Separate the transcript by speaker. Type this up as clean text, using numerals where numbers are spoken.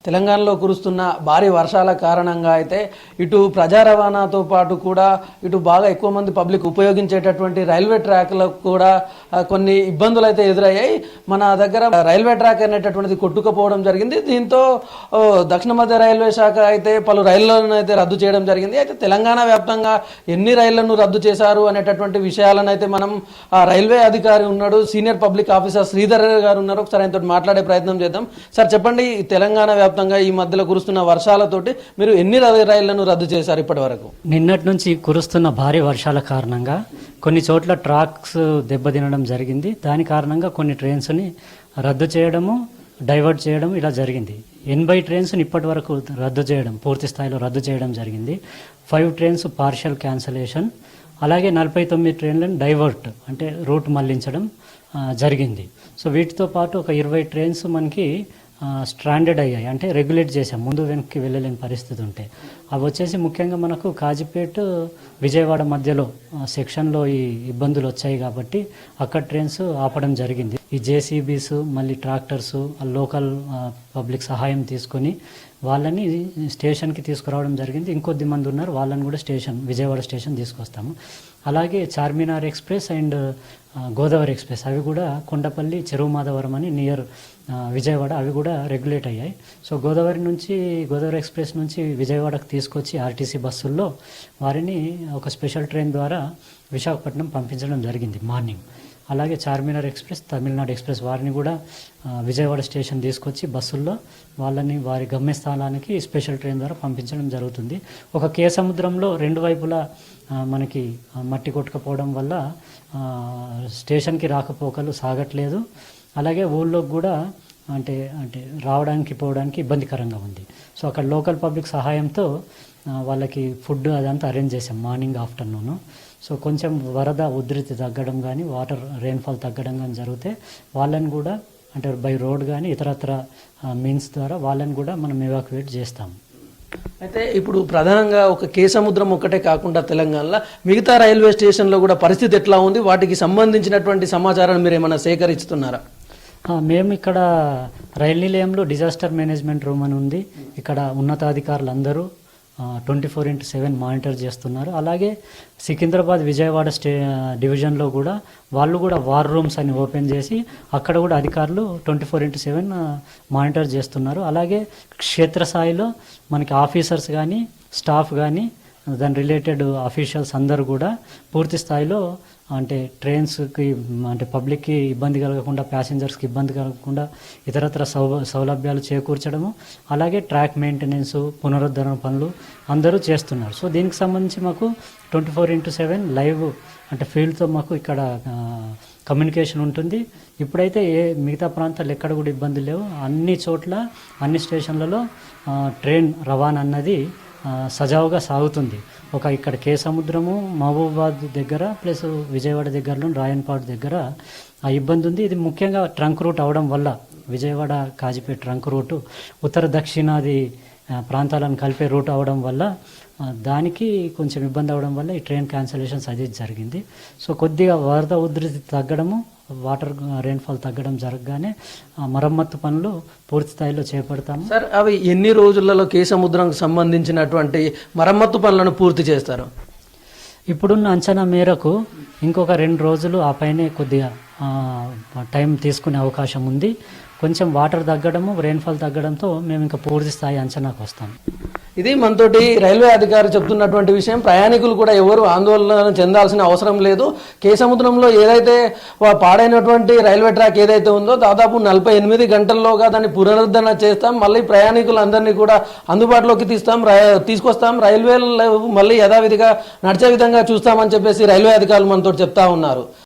Speaker 1: తెలంగాణలో కురుస్తున్న భారీ వర్షాల కారణంగా అయితే ఇటు ప్రజా రవాణాతో పాటు కూడా ఇటు బాగా ఎక్కువ మంది పబ్లిక్ ఉపయోగించేటటువంటి రైల్వే ట్రాక్లకు కూడా కొన్ని ఇబ్బందులు అయితే ఎదురయ్యాయి. మన దగ్గర రైల్వే ట్రాక్ అనేటటువంటిది కొట్టుకుపోవడం జరిగింది. దీంతో దక్షిణ మధ్య రైల్వే శాఖ అయితే పలు రైళ్లను అయితే రద్దు చేయడం జరిగింది. అయితే తెలంగాణ వ్యాప్తంగా ఎన్ని రైళ్లను రద్దు చేశారు అనేటటువంటి విషయాలను అయితే మనం రైల్వే అధికారి ఉన్నాడు, సీనియర్ పబ్లిక్ ఆఫీసర్ శ్రీధర్ గారు ఉన్నారు, ఒకసారి ఆయనతో మాట్లాడే ప్రయత్నం చేద్దాం. సార్ చెప్పండి, తెలంగాణ ఈ మధ్యలో కురుస్తున్న వర్షాలతోటి మీరు ఎన్ని రైళ్లను రద్దు చేశారు ఇప్పటి వరకు?
Speaker 2: నిన్నటి నుంచి కురుస్తున్న భారీ వర్షాల కారణంగా కొన్ని చోట్ల ట్రాక్స్ దెబ్బతినడం జరిగింది. దాని కారణంగా కొన్ని ట్రైన్స్ని రద్దు చేయడము, డైవర్ట్ చేయడం ఇలా జరిగింది. 80 ట్రైన్స్ని ఇప్పటి వరకు రద్దు చేయడం, పూర్తి స్థాయిలో రద్దు చేయడం జరిగింది. 5 ట్రైన్స్ పార్షియల్ క్యాన్సలేషన్, అలాగే 49 ట్రైన్లను డైవర్ట్ అంటే రూట్ మళ్లించడం జరిగింది. సో వీటితో పాటు ఒక 20 ట్రైన్స్ మనకి స్ట్రాండెడ్ అయ్యాయి, అంటే రెగ్యులేట్ చేసాం, ముందు వెనక్కి వెళ్ళలేని పరిస్థితి ఉంటే. అవి వచ్చేసి ముఖ్యంగా మనకు కాజీపేట విజయవాడ మధ్యలో సెక్షన్లో ఈ ఇబ్బందులు వచ్చాయి కాబట్టి అక్కడ ట్రైన్స్ ఆపడం జరిగింది. ఈ జేసీబీస్, మళ్ళీ ట్రాక్టర్స్, లోకల్ పబ్లిక్ సహాయం తీసుకొని వాళ్ళని స్టేషన్కి తీసుకురావడం జరిగింది. ఇంకొద్ది మంది ఉన్నారు, వాళ్ళని కూడా విజయవాడ స్టేషన్ తీసుకొస్తాము. అలాగే Charminar express and Godavari express అవి కూడా కొండపల్లి, చెరువు మాధవరం అని నియర్ విజయవాడ అవి కూడా రెగ్యులేట్ అయ్యాయి. సో గోదావరి ఎక్స్ప్రెస్ నుంచి విజయవాడకు తీసుకొచ్చి ఆర్టీసీ బస్సుల్లో వారిని ఒక స్పెషల్ ట్రైన్ ద్వారా విశాఖపట్నం పంపించడం జరిగింది మార్నింగ్. అలాగే చార్మినార్ ఎక్స్ప్రెస్, తమిళనాడు ఎక్స్ప్రెస్ వారిని కూడా విజయవాడ స్టేషన్ తీసుకొచ్చి బస్సుల్లో వాళ్ళని వారి గమ్యస్థానానికి స్పెషల్ ట్రైన్ ద్వారా పంపించడం జరుగుతుంది. ఒక సముద్రంలో రెండు వైపులా మనకి మట్టి కొట్టుకుపోవడం వల్ల స్టేషన్కి రాకపోకలు సాగట్లేదు. అలాగే ఊళ్ళోకి కూడా అంటే రావడానికి పోవడానికి ఇబ్బందికరంగా ఉంది. సో అక్కడ లోకల్ పబ్లిక్ సహాయంతో వాళ్ళకి ఫుడ్ అదంతా అరేంజ్ చేసాం మార్నింగ్, ఆఫ్టర్నూను. సో కొంచెం వరద ఉధృతి తగ్గడం కానీ, వాటర్ రెయిన్ఫాల్ తగ్గడం కానీ జరిగితే వాళ్ళని కూడా అంటే బై రోడ్ కానీ ఇతరత్ర మీన్స్ ద్వారా వాళ్ళని కూడా మనం ఎవాక్యుయేట్ చేస్తాం.
Speaker 1: అయితే ఇప్పుడు ప్రధానంగా ఒక సముద్రం ఒక్కటే కాకుండా తెలంగాణలో మిగతా రైల్వే స్టేషన్లో కూడా పరిస్థితి ఎట్లా ఉంది? వాటికి సంబంధించినటువంటి సమాచారాన్ని మీరు ఏమైనా సేకరిస్తున్నారా?
Speaker 2: మేము ఇక్కడ రైలు నిలయంలో డిజాస్టర్ మేనేజ్మెంట్ రూమ్ అని ఉంది. ఇక్కడ ఉన్నతాధికారులు అందరూ 24/7 మానిటర్ చేస్తున్నారు. అలాగే సికింద్రాబాద్ విజయవాడ డివిజన్లో కూడా వాళ్ళు కూడా వార్ రూమ్స్ అని ఓపెన్ చేసి అక్కడ కూడా అధికారులు 24/7 మానిటర్ చేస్తున్నారు. అలాగే క్షేత్రస్థాయిలో మనకి ఆఫీసర్స్ కానీ, స్టాఫ్ కానీ, దాని రిలేటెడ్ అఫీషియల్స్ అందరూ కూడా పూర్తి స్థాయిలో అంటే ట్రైన్స్కి అంటే పబ్లిక్కి ఇబ్బంది కలగకుండా, ప్యాసింజర్స్కి ఇబ్బంది కలగకుండా ఇతరత్ర సౌలభ్యాలు చేకూర్చడము, అలాగే ట్రాక్ మెయింటెనెన్స్, పునరుద్ధరణ పనులు అందరూ చేస్తున్నారు. సో దీనికి సంబంధించి మాకు 24/7 లైవ్ అంటే ఫీల్డ్తో మాకు ఇక్కడ కమ్యూనికేషన్ ఉంటుంది. ఇప్పుడైతే మిగతా ప్రాంతాలు ఎక్కడ కూడా ఇబ్బందులు లేవు. అన్ని చోట్ల, అన్ని స్టేషన్లలో ట్రైన్ రవాణా అన్నది సజావుగా సాగుతుంది. ఒక ఇక్కడ సముద్రము, మహబూబాబాద్ దగ్గర ప్లస్ విజయవాడ దగ్గరలో రాయన్పాడు దగ్గర ఆ ఇబ్బంది ఉంది. ఇది ముఖ్యంగా ట్రంక్ రూట్ అవడం వల్ల, విజయవాడ కాజీపేట ట్రంక్ రూటు ఉత్తర దక్షిణాది ప్రాంతాలను కలిపే రూట్ అవడం వల్ల దానికి కొంచెం ఇబ్బంది అవడం వల్ల ఈ ట్రైన్ క్యాన్సలేషన్స్ అది జరిగింది. సో కొద్దిగా వరద ఉధృతి తగ్గడము, వాటర్ రెయిన్ఫాల్ తగ్గడం జరగగానే మరమ్మత్తు పనులు పూర్తి స్థాయిలో చేపడతాము.
Speaker 1: సార్, అవి ఎన్ని రోజులలో సముద్రంకి సంబంధించినటువంటి మరమ్మత్తు పనులను పూర్తి చేస్తారు?
Speaker 2: ఇప్పుడున్న అంచనా మేరకు ఇంకొక 2 రోజులు ఆ పైనే కొద్దిగా టైం తీసుకునే అవకాశం ఉంది. కొంచెం వాటర్ తగ్గడము, రెయిన్ఫాల్ తగ్గడంతో మేము ఇంకా పూర్తి స్థాయి అంచనాకు వస్తాం.
Speaker 1: ఇది మనతోటి రైల్వే అధికారి చెప్తున్నటువంటి విషయం. ప్రయాణికులు కూడా ఎవరు ఆందోళన చెందాల్సిన అవసరం లేదు. సముద్రంలో ఏదైతే పాడైనటువంటి రైల్వే ట్రాక్ ఏదైతే ఉందో దాదాపు 48 గంటల్లోగా దాన్ని పునరుద్ధరణ చేస్తాం. మళ్ళీ ప్రయాణికులందరినీ కూడా అందుబాటులోకి తీసుకొస్తాం. రైల్వేలు మళ్ళీ యథావిధిగా నడిచే విధంగా చూస్తామని చెప్పేసి రైల్వే అధికారులు మనతో చెప్తా ఉన్నారు.